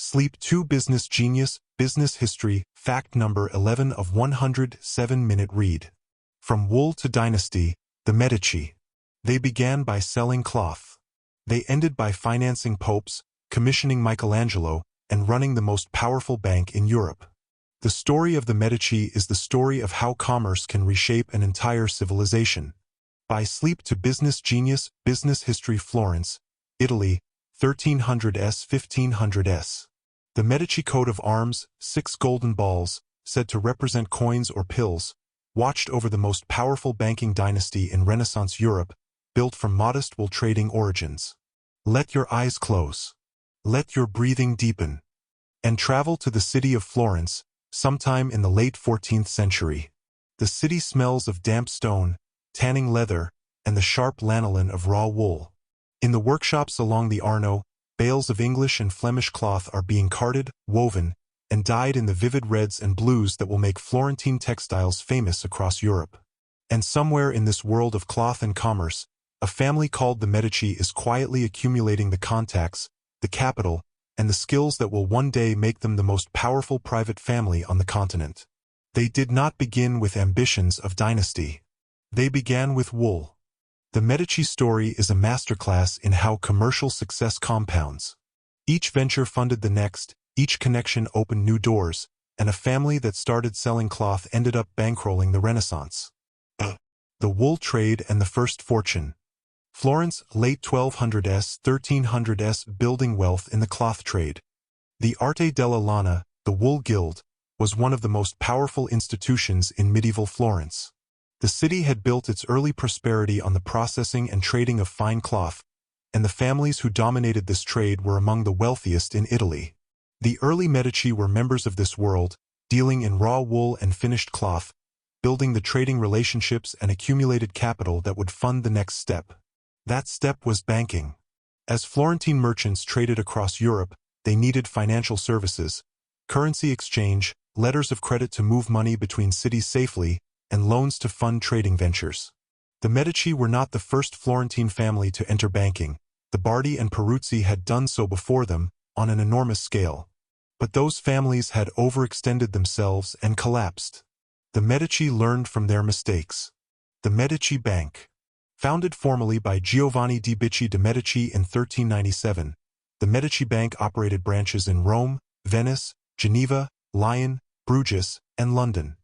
Sleep 2 Business Genius, Business History, Fact Number 11 of 107-minute read. From wool to dynasty, the Medici. They began by selling cloth. They ended by financing popes, commissioning Michelangelo, and running the most powerful bank in Europe. The story of the Medici is the story of how commerce can reshape an entire civilization. By Sleep to Business Genius, Business History Florence, Italy, 1300s-1500s. The Medici coat of arms, 6 golden balls, said to represent coins or pills, watched over the most powerful banking dynasty in Renaissance Europe, built from modest wool trading origins. Let your eyes close. Let your breathing deepen. And travel to the city of Florence, sometime in the late 14th century. The city smells of damp stone, tanning leather, and the sharp lanolin of raw wool. In the workshops along the Arno, bales of English and Flemish cloth are being carded, woven, and dyed in the vivid reds and blues that will make Florentine textiles famous across Europe. And somewhere in this world of cloth and commerce, a family called the Medici is quietly accumulating the contacts, the capital, and the skills that will one day make them the most powerful private family on the continent. They did not begin with ambitions of dynasty. They began with wool. The Medici story is a masterclass in how commercial success compounds. Each venture funded the next, each connection opened new doors, and a family that started selling cloth ended up bankrolling the Renaissance. The wool trade and the first fortune. Florence, late 1200s, 1300s, building wealth in the cloth trade. The Arte della Lana, the Wool Guild, was one of the most powerful institutions in medieval Florence. The city had built its early prosperity on the processing and trading of fine cloth, and the families who dominated this trade were among the wealthiest in Italy. The early Medici were members of this world, dealing in raw wool and finished cloth, building the trading relationships and accumulated capital that would fund the next step. That step was banking. As Florentine merchants traded across Europe, they needed financial services, currency exchange, letters of credit to move money between cities safely, and loans to fund trading ventures. The Medici were not the first Florentine family to enter banking. The Bardi and Peruzzi had done so before them, on an enormous scale. But those families had overextended themselves and collapsed. The Medici learned from their mistakes. The Medici Bank. Founded formally by Giovanni di Bicci de' Medici in 1397, the Medici Bank operated branches in Rome, Venice, Geneva, Lyon, Bruges, and London.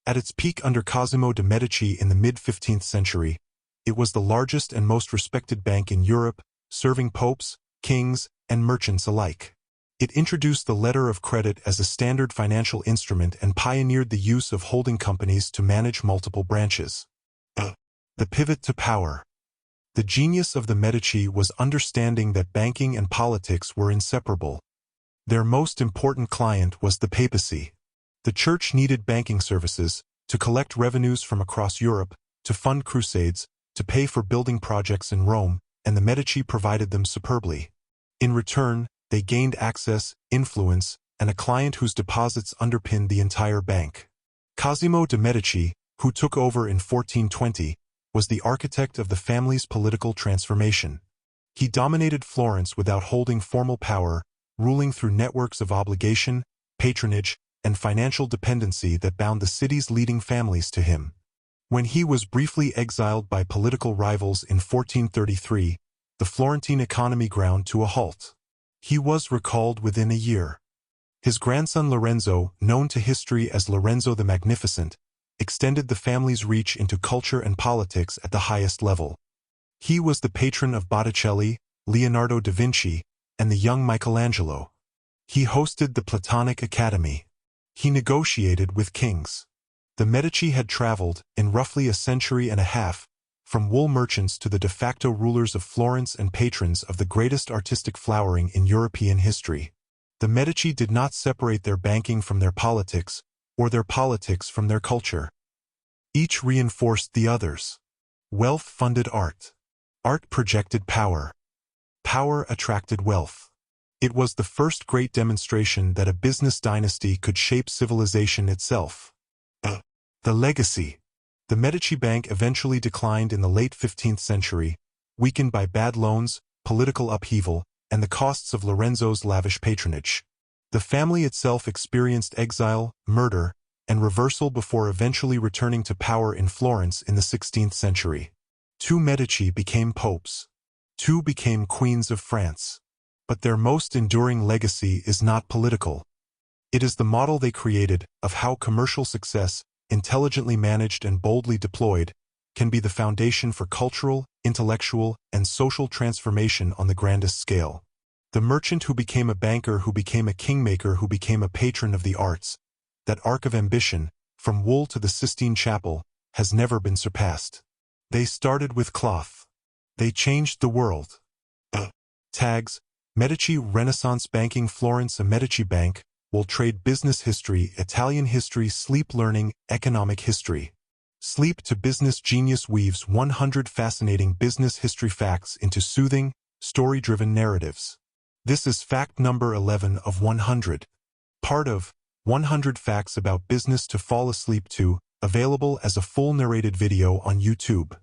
At its peak under Cosimo de' Medici in the mid-15th century, it was the largest and most respected bank in Europe, serving popes, kings, and merchants alike. It introduced the letter of credit as a standard financial instrument and pioneered the use of holding companies to manage multiple branches. The pivot to power. The genius of the Medici was understanding that banking and politics were inseparable. Their most important client was the papacy. The church needed banking services to collect revenues from across Europe, to fund crusades, to pay for building projects in Rome, and the Medici provided them superbly. In return, they gained access, influence, and a client whose deposits underpinned the entire bank. Cosimo de' Medici, who took over in 1420, was the architect of the family's political transformation. He dominated Florence without holding formal power, ruling through networks of obligation, patronage, and financial dependency that bound the city's leading families to him. When he was briefly exiled by political rivals in 1433, the Florentine economy ground to a halt. He was recalled within a year. His grandson Lorenzo, known to history as Lorenzo the Magnificent, extended the family's reach into culture and politics at the highest level. He was the patron of Botticelli, Leonardo da Vinci, and the young Michelangelo. He hosted the Platonic Academy. He negotiated with kings. The Medici had traveled, in roughly a century and a half, from wool merchants to the de facto rulers of Florence and patrons of the greatest artistic flowering in European history. The Medici did not separate their banking from their politics, or their politics from their culture. Each reinforced the others. Wealth funded art. Art projected power. Power attracted wealth. It was the first great demonstration that a business dynasty could shape civilization itself. The legacy. The Medici Bank eventually declined in the late 15th century, weakened by bad loans, political upheaval, and the costs of Lorenzo's lavish patronage. The family itself experienced exile, murder, and reversal before eventually returning to power in Florence in the 16th century. 2 Medici became popes. 2 became queens of France. But their most enduring legacy is not political. It is the model they created of how commercial success, intelligently managed and boldly deployed, can be the foundation for cultural, intellectual, and social transformation on the grandest scale. The merchant who became a banker, who became a kingmaker, who became a patron of the arts, that arc of ambition, from wool to the Sistine Chapel, has never been surpassed. They started with cloth. They changed the world. Tags: Medici Renaissance Banking Florence. A Medici Bank will trade business history, Italian history, sleep learning, economic history. Sleep to Business Genius weaves 100 fascinating business history facts into soothing, story-driven narratives. This is fact number 11 of 100. Part of 100 Facts About Business to Fall Asleep To, available as a full narrated video on YouTube.